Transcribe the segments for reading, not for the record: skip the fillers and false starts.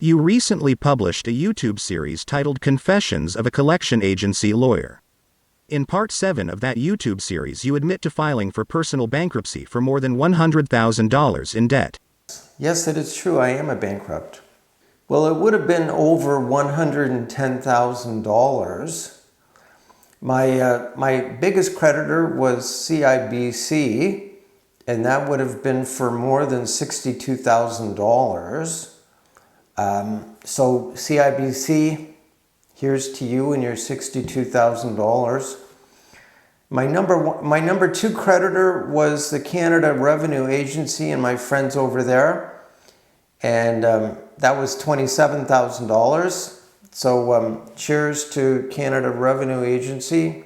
You recently published a YouTube series titled Confessions of a Collection Agency Lawyer. In Part 7 of that YouTube series, you admit to filing for personal bankruptcy for more than $100,000 in debt. Yes, it is true. I am a bankrupt. Well, it would have been over $110,000. My biggest creditor was CIBC, and that would have been for more than $62,000. So CIBC, here's to you and your $62,000. My number two creditor was the Canada Revenue Agency and my friends over there, and that was $27,000. So cheers to Canada Revenue Agency.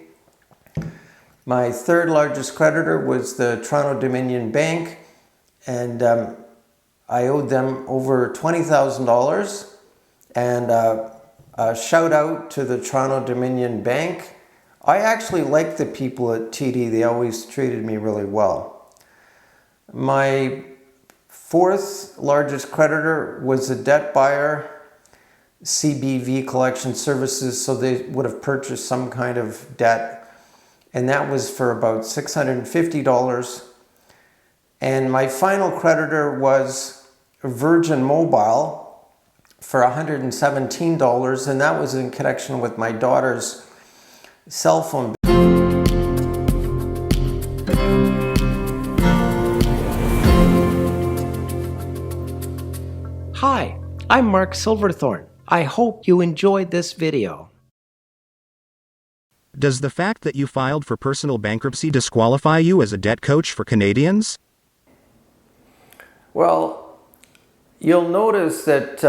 My third largest creditor was the Toronto Dominion Bank, and I owed them over $20,000. And a shout out to the Toronto Dominion Bank. I actually like the people at TD. They always treated me really well. My fourth largest creditor was a debt buyer, CBV Collection Services, so they would have purchased some kind of debt, and that was for about $650. And my final creditor was Virgin Mobile for $117, and that was in connection with my daughter's cell phone. Hi, I'm Mark Silverthorn. I hope you enjoyed this video. Does the fact that you filed for personal bankruptcy disqualify you as a debt coach for Canadians? Well, you'll notice that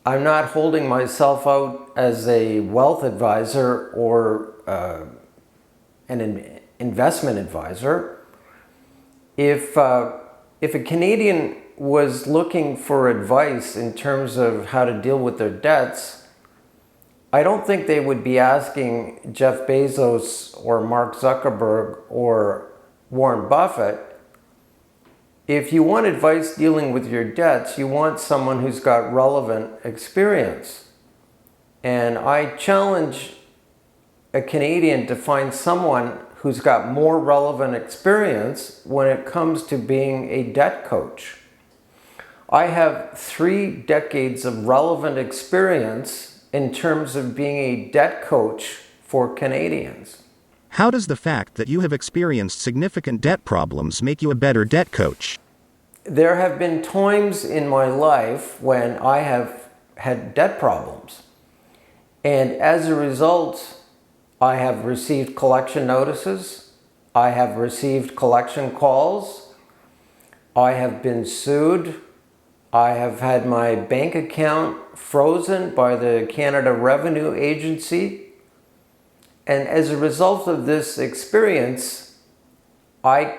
I'm not holding myself out as a wealth advisor or an investment advisor. If a Canadian was looking for advice in terms of how to deal with their debts, I don't think they would be asking Jeff Bezos or Mark Zuckerberg or Warren Buffett. If you want advice dealing with your debts, you want someone who's got relevant experience. And I challenge a Canadian to find someone who's got more relevant experience when it comes to being a debt coach. I have 3 decades of relevant experience in terms of being a debt coach for Canadians. How does the fact that you have experienced significant debt problems make you a better debt coach? There have been times in my life when I have had debt problems. And as a result, I have received collection notices. I have received collection calls. I have been sued. I have had my bank account frozen by the Canada Revenue Agency. And as a result of this experience, I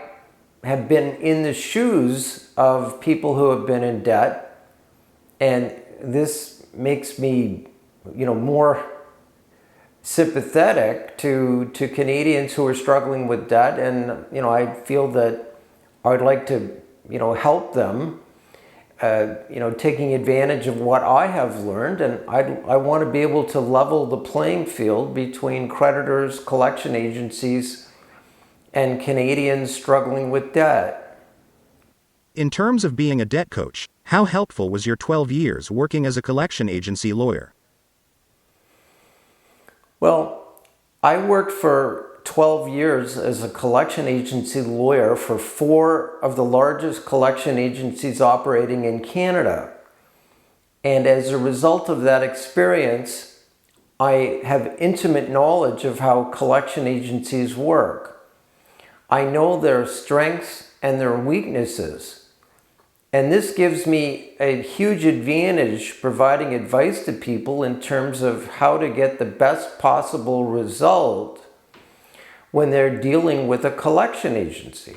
have been in the shoes of people who have been in debt. And this makes me, more sympathetic to Canadians who are struggling with debt. And, I feel that I would like to, help them. Taking advantage of what I have learned, and I want to be able to level the playing field between creditors, collection agencies, and Canadians struggling with debt. In terms of being a debt coach, how helpful was your 12 years working as a collection agency lawyer? Well, I worked for 12 years as a collection agency lawyer for 4 of the largest collection agencies operating in Canada. And as a result of that experience, I have intimate knowledge of how collection agencies work. I know their strengths and their weaknesses. And this gives me a huge advantage providing advice to people in terms of how to get the best possible result when they're dealing with a collection agency.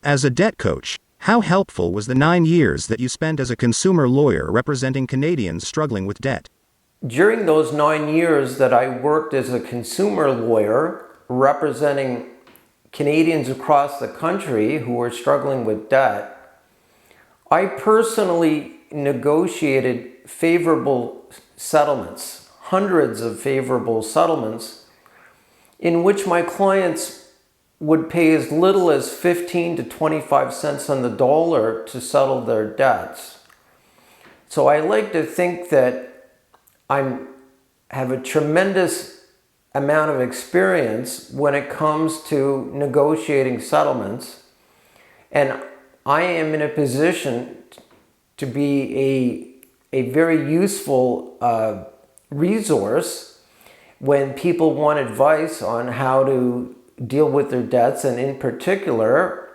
As a debt coach, how helpful was the 9 years that you spent as a consumer lawyer representing Canadians struggling with debt? During those 9 years that I worked as a consumer lawyer representing Canadians across the country who were struggling with debt, I personally negotiated favorable settlements, hundreds of favorable settlements, in which my clients would pay as little as 15 to 25 cents on the dollar to settle their debts. So I like to think that I have a tremendous amount of experience when it comes to negotiating settlements, and I am in a position to be a very useful resource when people want advice on how to deal with their debts, and in particular,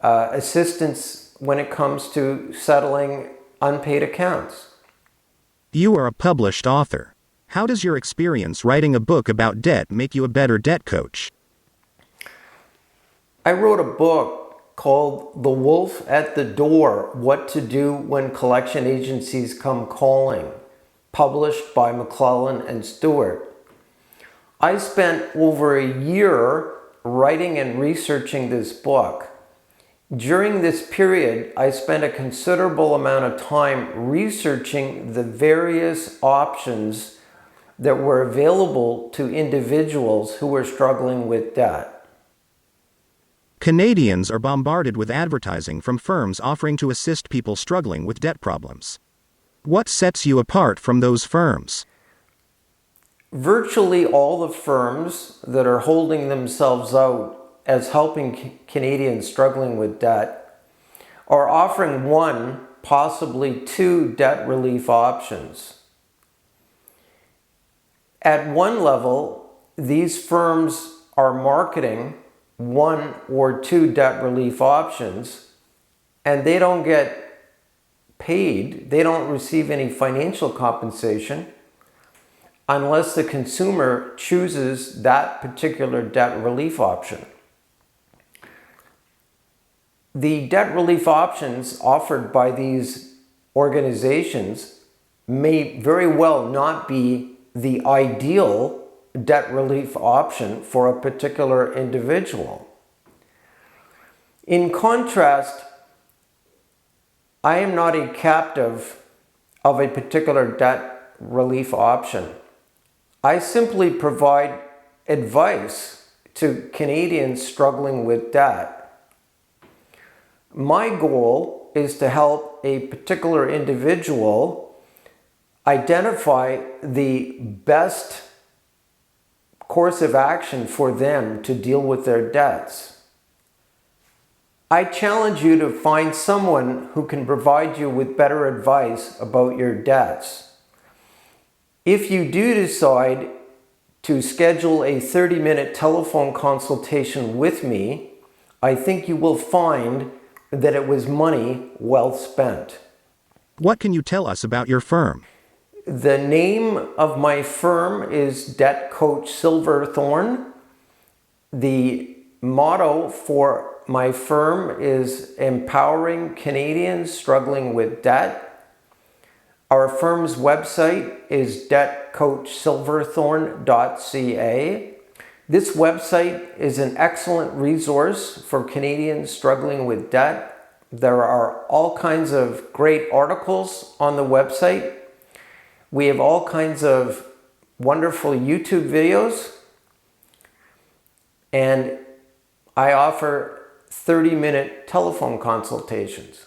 assistance when it comes to settling unpaid accounts. You are a published author. How does your experience writing a book about debt make you a better debt coach? I wrote a book called The Wolf at the Door: What to Do When Collection Agencies Come Calling, published by McClelland Stewart. I spent over a year writing and researching this book. During this period, I spent a considerable amount of time researching the various options that were available to individuals who were struggling with debt. Canadians are bombarded with advertising from firms offering to assist people struggling with debt problems. What sets you apart from those firms? Virtually all the firms that are holding themselves out as helping Canadians struggling with debt are offering one, possibly two debt relief options. At one level, these firms are marketing one or two debt relief options, and they don't get paid, they don't receive any financial compensation unless the consumer chooses that particular debt relief option. The debt relief options offered by these organizations may very well not be the ideal debt relief option for a particular individual. In contrast, I am not a captive of a particular debt relief option. I simply provide advice to Canadians struggling with debt. My goal is to help a particular individual identify the best course of action for them to deal with their debts. I challenge you to find someone who can provide you with better advice about your debts. If you do decide to schedule a 30-minute telephone consultation with me, I think you will find that it was money well spent. What can you tell us about your firm? The name of my firm is Debt Coach Silverthorn. The motto for my firm is empowering Canadians struggling with debt. Our firm's website is debtcoachsilverthorn.ca. This website is an excellent resource for Canadians struggling with debt. There are all kinds of great articles on the website. We have all kinds of wonderful YouTube videos, and I offer 30-minute telephone consultations.